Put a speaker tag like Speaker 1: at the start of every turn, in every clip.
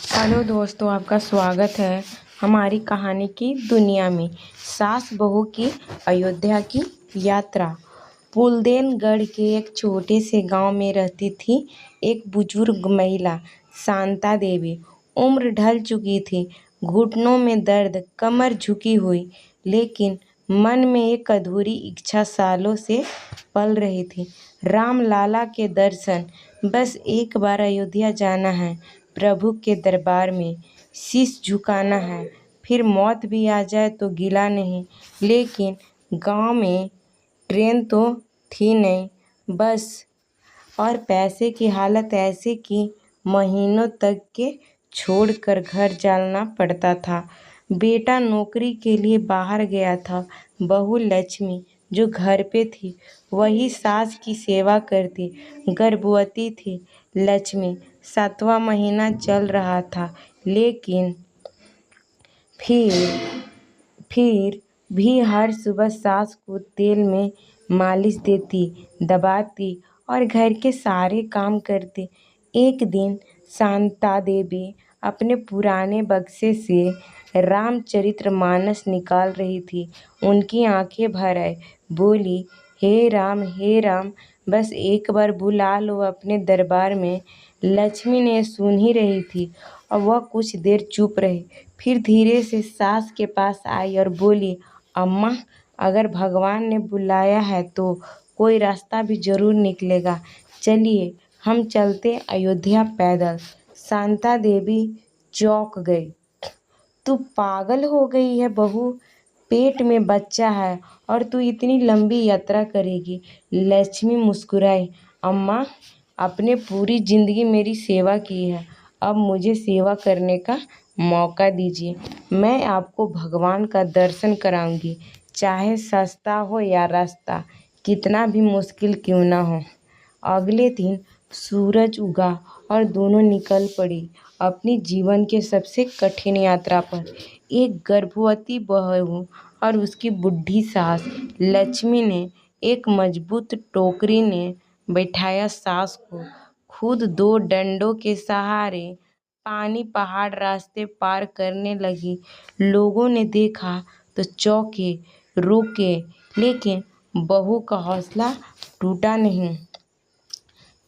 Speaker 1: Hello दोस्तों, आपका स्वागत है हमारी कहानी की दुनिया में। सास बहू की अयोध्या की यात्रा। फूलदेवगढ़ के एक छोटे से गांव में रहती थी एक बुजुर्ग महिला, शांता देवी। उम्र ढल चुकी थी, घुटनों में दर्द, कमर झुकी हुई, लेकिन मन में एक अधूरी इच्छा सालों से पल रही थी। राम लाला के दर्शन, बस एक बार अयोध्या जाना है, प्रभु के दरबार में शीश झुकाना है, फिर मौत भी आ जाए तो गिला नहीं। लेकिन गांव में ट्रेन तो थी नहीं, बस और पैसे की हालत ऐसी कि महीनों तक के छोड़कर घर जाना पड़ता था। बेटा नौकरी के लिए बाहर गया था, बहू लक्ष्मी जो घर पे थी वही सास की सेवा करती। गर्भवती थी लक्ष्मी, 7वां महीना चल रहा था, लेकिन फिर भी हर सुबह सास को तेल में मालिश देती, दबाती और घर के सारे काम करती। एक दिन शांता देवी अपने पुराने बक्से से रामचरितमानस निकाल रही थी। उनकी आंखें भर आई, बोली, हे राम, बस एक बार बुला लो अपने दरबार में। लक्ष्मी ने सुन ही रही थी और वह कुछ देर चुप रही, फिर धीरे से सास के पास आई और बोली, अम्मा, अगर भगवान ने बुलाया है तो कोई रास्ता भी जरूर निकलेगा। चलिए हम चलते अयोध्या पैदल। शांता देवी चौंक गई। तू पागल हो गई है बहू, पेट में बच्चा है और तू इतनी लंबी यात्रा करेगी। लक्ष्मी मुस्कुराई, अम्मा, आपने पूरी जिंदगी मेरी सेवा की है, अब मुझे सेवा करने का मौका दीजिए। मैं आपको भगवान का दर्शन कराऊंगी, चाहे सस्ता हो या रास्ता कितना भी मुश्किल क्यों ना हो। अगले दिन सूरज उगा और दोनों निकल पड़ी अपनी जीवन के सबसे कठिन यात्रा पर। एक गर्भवती बहू और उसकी बूढ़ी सास लक्ष्मी ने एक मजबूत टोकरी ने बैठाया सास को, खुद 2 डंडों के सहारे पानी पहाड़ रास्ते पार करने लगी। लोगों ने देखा तो चौंके, रोके, लेकिन बहू का हौसला टूटा नहीं।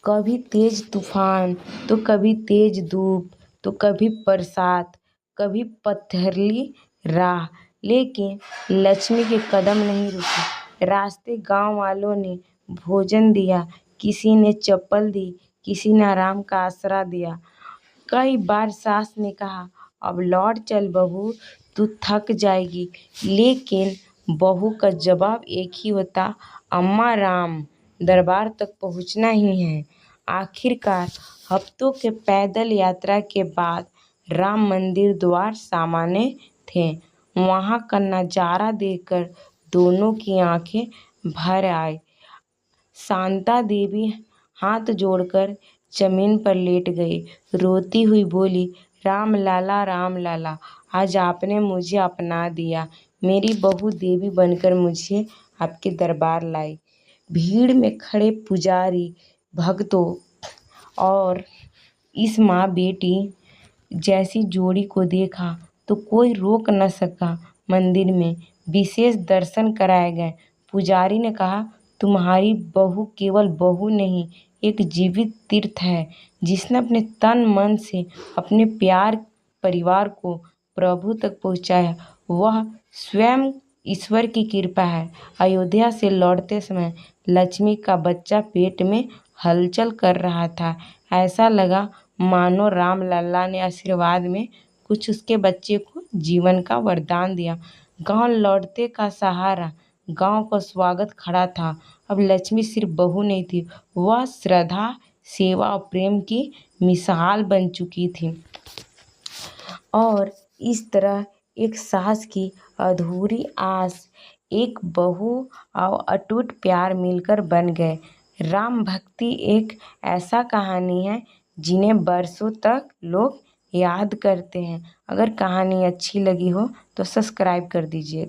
Speaker 1: कभी तेज तूफान तो कभी तेज धूप, तो कभी बरसात, कभी पथरीली राह, लेकिन लक्ष्मी के कदम नहीं रुके। रास्ते गांव वालों ने भोजन दिया, किसी ने चप्पल दी, किसी ने आराम का आसरा दिया। कई बार सास ने कहा, अब लौट चल बहू, तू थक जाएगी, लेकिन बहू का जवाब एक ही होता, अम्मा, राम दरबार तक पहुंचना ही है। आखिरकार हफ्तों के पैदल यात्रा के बाद राम मंदिर द्वार सामने थे। वहां का नजारा देखकर दोनों की आंखें भर आई। शांता देवी हाथ जोड़कर जमीन पर लेट गई, रोती हुई बोली, राम लाला, आज आपने मुझे अपना दिया। मेरी बहू देवी बनकर मुझे आपके दरबार लाई। भीड़ में खड़े पुजारी, भक्तों और इस माँ बेटी जैसी जोड़ी को देखा तो कोई रोक न सका। मंदिर में विशेष दर्शन कराए गए। पुजारी ने कहा, तुम्हारी बहू केवल बहू नहीं, एक जीवित तीर्थ है, जिसने अपने तन मन से अपने प्यार परिवार को प्रभु तक पहुंचाया। वह स्वयं ईश्वर की कृपा है। अयोध्या से लौटते समय लक्ष्मी का बच्चा पेट में हलचल कर रहा था। ऐसा लगा मानो राम लल्ला ने आशीर्वाद में कुछ उसके बच्चे को जीवन का वरदान दिया। गांव लौटते का सहारा, गांव का स्वागत खड़ा था। अब लक्ष्मी सिर्फ बहू नहीं थी, वह श्रद्धा, सेवा और प्रेम की मिसाल बन चुकी थी। और इस तरह एक सास की अधूरी आस, एक बहू और अटूट प्यार मिलकर बन गए राम भक्ति। एक ऐसा कहानी है जिन्हें बरसों तक लोग याद करते हैं। अगर कहानी अच्छी लगी हो तो सब्सक्राइब कर दीजिए।